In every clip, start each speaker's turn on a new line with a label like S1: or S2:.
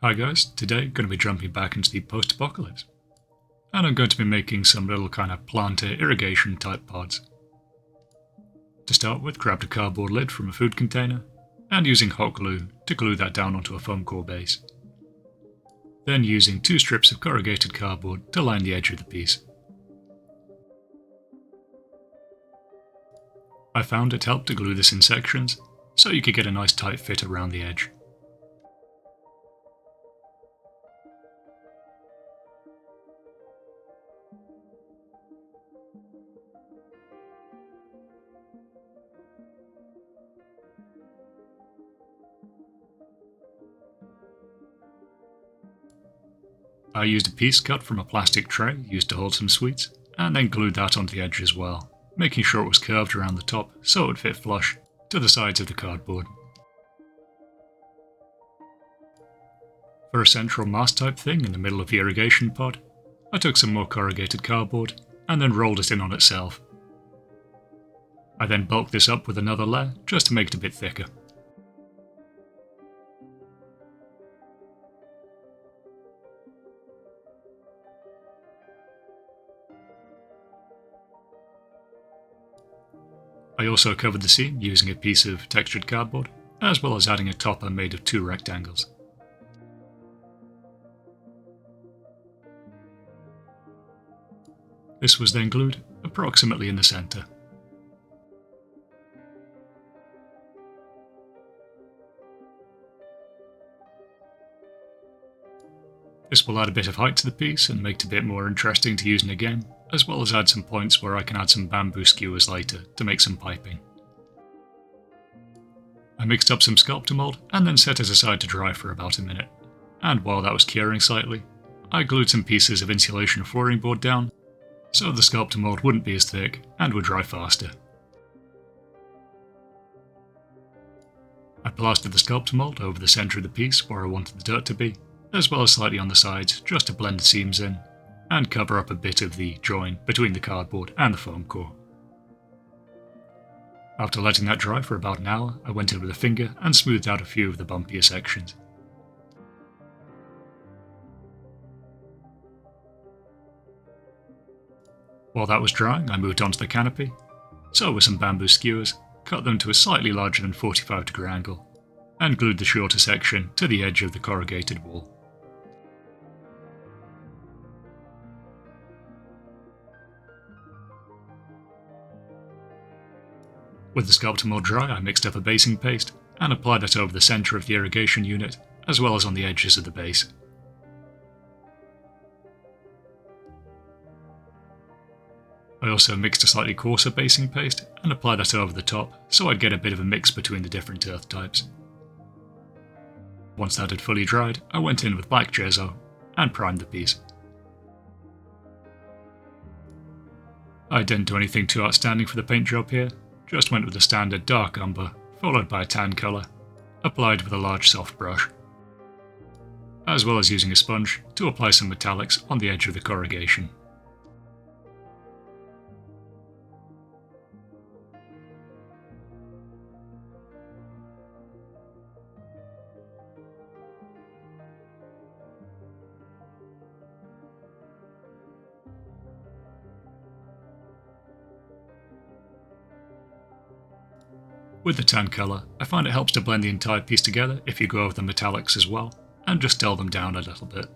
S1: Hi guys, today going to be jumping back into the post-apocalypse. And I'm going to be making some little kind of planter irrigation type pods. To start with, grabbed a cardboard lid from a food container, and using hot glue to glue that down onto a foam core base. Then using 2 strips of corrugated cardboard to line the edge of the piece. I found it helped to glue this in sections, so you could get a nice tight fit around the edge. I used a piece cut from a plastic tray used to hold some sweets, and then glued that onto the edge as well, making sure it was curved around the top so it would fit flush to the sides of the cardboard. For a central mast type thing in the middle of the irrigation pod, I took some more corrugated cardboard and then rolled it in on itself. I then bulked this up with another layer just to make it a bit thicker. I also covered the seam using a piece of textured cardboard, as well as adding a topper made of 2 rectangles. This was then glued approximately in the centre. This will add a bit of height to the piece and make it a bit more interesting to use in a game, as well as add some points where I can add some bamboo skewers later to make some piping. I mixed up some sculptor mould and then set it aside to dry for about a minute, and while that was curing slightly, I glued some pieces of insulation flooring board down so the sculptor mould wouldn't be as thick and would dry faster. I plastered the sculptor mould over the centre of the piece where I wanted the dirt to be, as well as slightly on the sides just to blend the seams in and cover up a bit of the join between the cardboard and the foam core. After letting that dry for about an hour, I went in with a finger and smoothed out a few of the bumpier sections. While that was drying, I moved on to the canopy, so with some bamboo skewers, cut them to a slightly larger than 45-degree angle, and glued the shorter section to the edge of the corrugated wall. With the sculptor mould dry, I mixed up a basing paste and applied that over the centre of the irrigation unit, as well as on the edges of the base. I also mixed a slightly coarser basing paste and applied that over the top so I'd get a bit of a mix between the different earth types. Once that had fully dried, I went in with black gesso and primed the piece. I didn't do anything too outstanding for the paint job here, just went with the standard dark umber, followed by a tan colour, applied with a large soft brush, as well as using a sponge to apply some metallics on the edge of the corrugation. With the tan colour, I find it helps to blend the entire piece together if you go over the metallics as well, and just dull them down a little bit.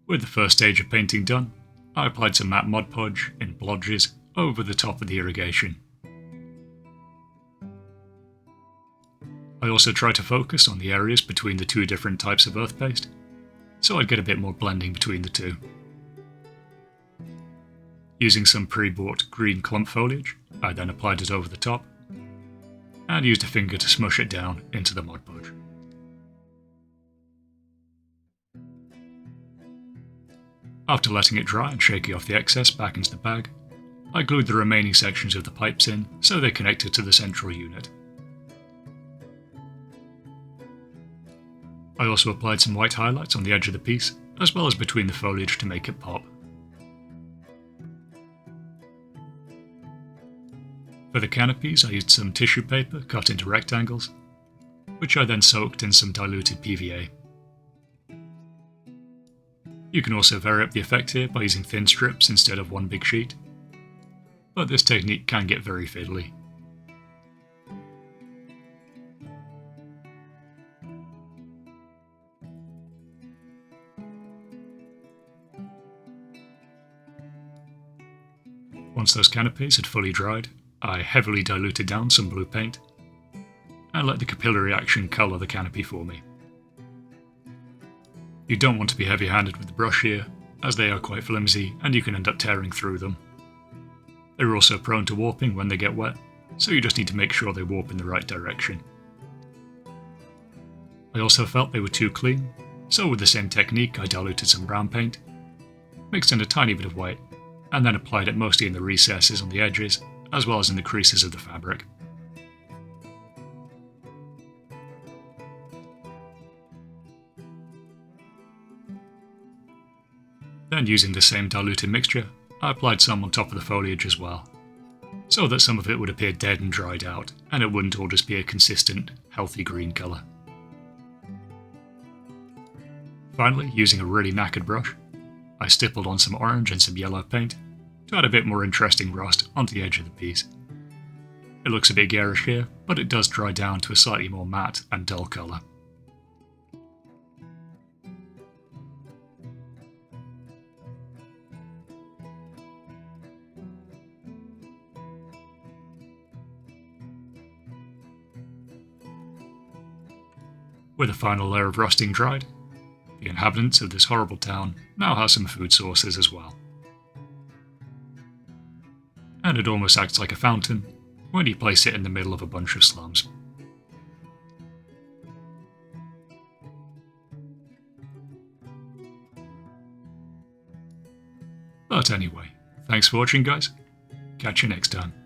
S1: With the first stage of painting done, I applied some matte Mod Podge in blotches over the top of the irrigation. I also try to focus on the areas between the 2 different types of earth paste, so I'd get a bit more blending between the 2. Using some pre-bought green clump foliage, I then applied it over the top, and used a finger to smush it down into the Mod Podge. After letting it dry and shaking off the excess back into the bag, I glued the remaining sections of the pipes in so they connected to the central unit. I also applied some white highlights on the edge of the piece, as well as between the foliage to make it pop. For the canopies, I used some tissue paper cut into rectangles, which I then soaked in some diluted PVA. You can also vary up the effect here by using thin strips instead of one big sheet, but this technique can get very fiddly. Once those canopies had fully dried, I heavily diluted down some blue paint and let the capillary action colour the canopy for me. You don't want to be heavy-handed with the brush here, as they are quite flimsy and you can end up tearing through them. They're also prone to warping when they get wet, so you just need to make sure they warp in the right direction. I also felt they were too clean, so with the same technique I diluted some brown paint, mixed in a tiny bit of white, and then applied it mostly in the recesses on the edges, as well as in the creases of the fabric. Then, using the same diluted mixture, I applied some on top of the foliage as well, so that some of it would appear dead and dried out, and it wouldn't all just be a consistent, healthy green colour. Finally, using a really knackered brush, I stippled on some orange and some yellow paint to add a bit more interesting rust onto the edge of the piece. It looks a bit garish here, but it does dry down to a slightly more matte and dull colour. With a final layer of rusting dried, the inhabitants of this horrible town now have some food sources as well. And it almost acts like a fountain when you place it in the middle of a bunch of slums. But anyway, thanks for watching guys. Catch you next time.